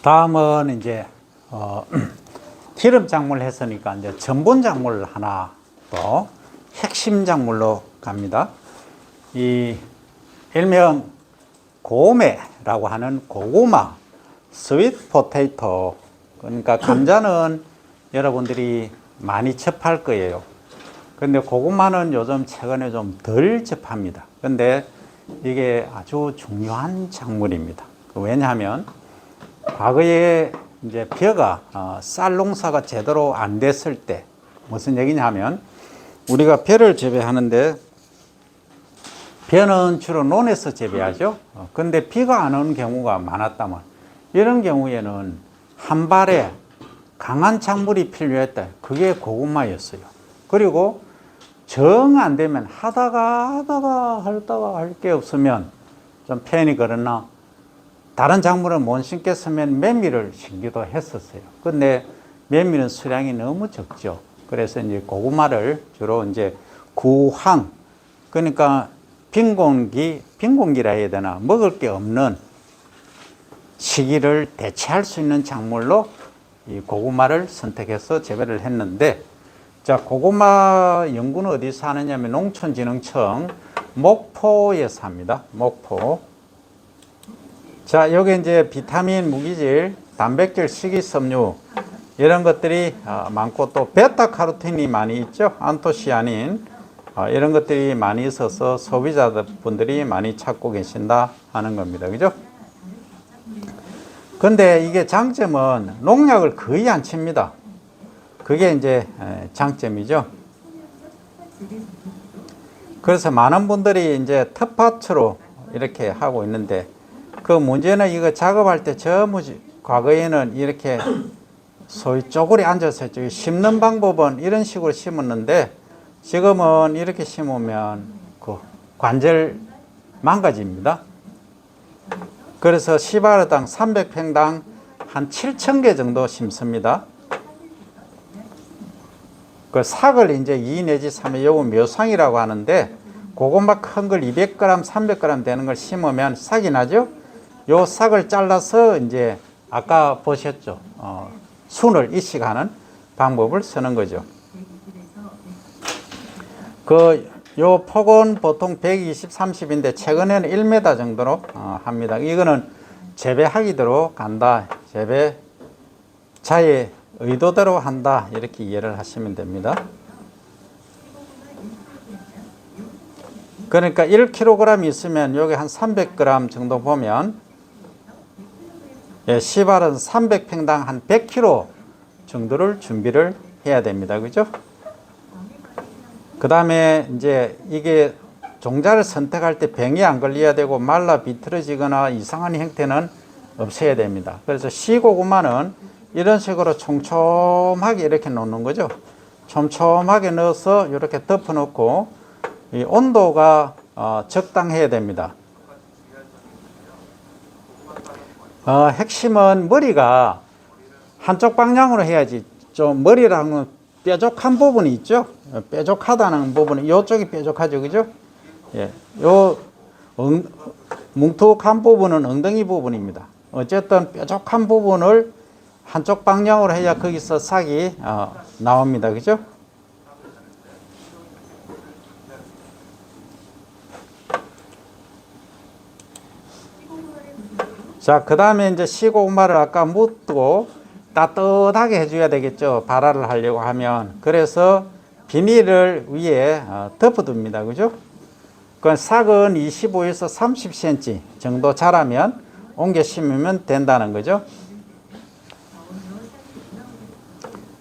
다음은 이제 기름 작물 했으니까 이제 전분 작물 하나 또 핵심 작물로 갑니다. 이 일명 고메라고 하는 고구마, 스윗 포테이토. 그러니까 감자는 여러분들이 많이 접할 거예요. 근데 고구마는 요즘 최근에 좀 덜 접합니다. 근데 이게 아주 중요한 작물입니다. 왜냐하면 과거에 이제 벼가 쌀 농사가 제대로 안 됐을 때 무슨 얘기냐 하면 우리가 벼를 재배하는데 벼는 주로 논에서 재배하죠. 근데 비가 안 오는 경우가 많았다면 이런 경우에는 한 발에 강한 작물이 필요했다. 그게 고구마였어요. 그리고 정 안 되면 하다가 할 게 없으면 좀 편히 그러나 다른 작물을 못 심겠으면 메밀을 심기도 했었어요. 근데 메밀은 수량이 너무 적죠. 그래서 이제 고구마를 주로 이제 구황, 그러니까 빈곤기라 해야 되나, 먹을 게 없는 시기를 대체할 수 있는 작물로 이 고구마를 선택해서 재배를 했는데, 자, 고구마 연구는 어디서 하느냐면 농촌진흥청 목포에서 합니다. 목포. 자, 여기 이제 비타민, 무기질, 단백질, 식이섬유 이런 것들이 많고 또 베타카로틴이 많이 있죠. 안토시아닌 이런 것들이 많이 있어서 소비자분들이 많이 찾고 계신다 하는 겁니다. 그죠? 근데 이게 장점은 농약을 거의 안 칩니다. 그게 이제 장점이죠. 그래서 많은 분들이 이제 텃밭으로 이렇게 하고 있는데 그 문제는 이거 작업할 때 전부 과거에는 이렇게 소위 쪼그리 앉아서 심는 방법은 이런 식으로 심었는데 지금은 이렇게 심으면 그 관절 망가집니다. 그래서 시바르당 300평당 한 7,000개 정도 심습니다. 그 삭을 이제 2 내지 3회 요거 묘상이라고 하는데 고구마 큰 걸 200g, 300g 되는 걸 심으면 삭이 나죠? 요 삭을 잘라서 이제 아까 보셨죠? 순을 이식하는 방법을 쓰는 거죠. 요 폭은 보통 120, 30인데 최근에는 1m 정도로 합니다. 이거는 재배하기대로 간다. 재배자의 의도대로 한다. 이렇게 이해를 하시면 됩니다. 그러니까 1kg 있으면 여기 한 300g 정도 보면 시발은 300평당 한 100kg 정도를 준비를 해야 됩니다. 그죠? 그 다음에 이제 이게 종자를 선택할 때 병이 안 걸려야 되고 말라 비틀어지거나 이상한 형태는 없어야 됩니다. 그래서 시고구마는 이런 식으로 촘촘하게 이렇게 놓는 거죠. 촘촘하게 넣어서 이렇게 덮어 놓고 이 온도가 적당해야 됩니다. 핵심은 머리가 한쪽 방향으로 해야지. 좀 머리랑은 뾰족한 부분이 있죠. 뾰족하다는 부분은 이쪽이 뾰족하죠, 그죠? 예, 요 뭉툭한 부분은 엉덩이 부분입니다. 어쨌든 뾰족한 부분을 한쪽 방향으로 해야 거기서 싹이 나옵니다, 그죠? 자, 그 다음에 이제 시고구마를 아까 묻고 따뜻하게 해줘야 되겠죠. 발화를 하려고 하면. 그래서 비닐을 위에 덮어둡니다. 그죠? 그 싹은 25에서 30cm 정도 자라면 옮겨 심으면 된다는 거죠.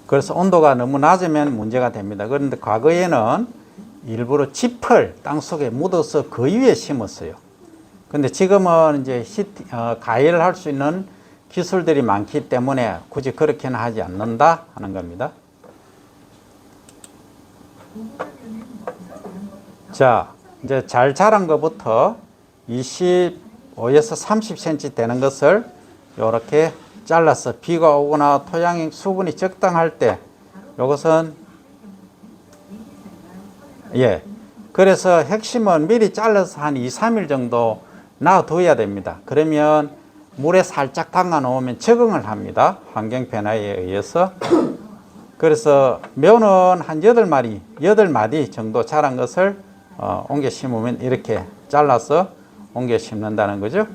그래서 온도가 너무 낮으면 문제가 됩니다. 그런데 과거에는 일부러 짚을 땅속에 묻어서 그 위에 심었어요. 근데 지금은 이제 가열을 할 수 있는 기술들이 많기 때문에 굳이 그렇게는 하지 않는다 하는 겁니다. 자, 이제 잘 자란 것부터 25에서 30cm 되는 것을 이렇게 잘라서 비가 오거나 토양의 수분이 적당할 때 이것은 그래서 핵심은 미리 잘라서 한 2, 3일 정도 놔둬야 됩니다. 그러면 물에 살짝 담가 놓으면 적응을 합니다. 환경 변화에 의해서. 그래서 묘는 한 8마디 정도 자란 것을 옮겨 심으면 이렇게 잘라서 옮겨 심는다는 거죠.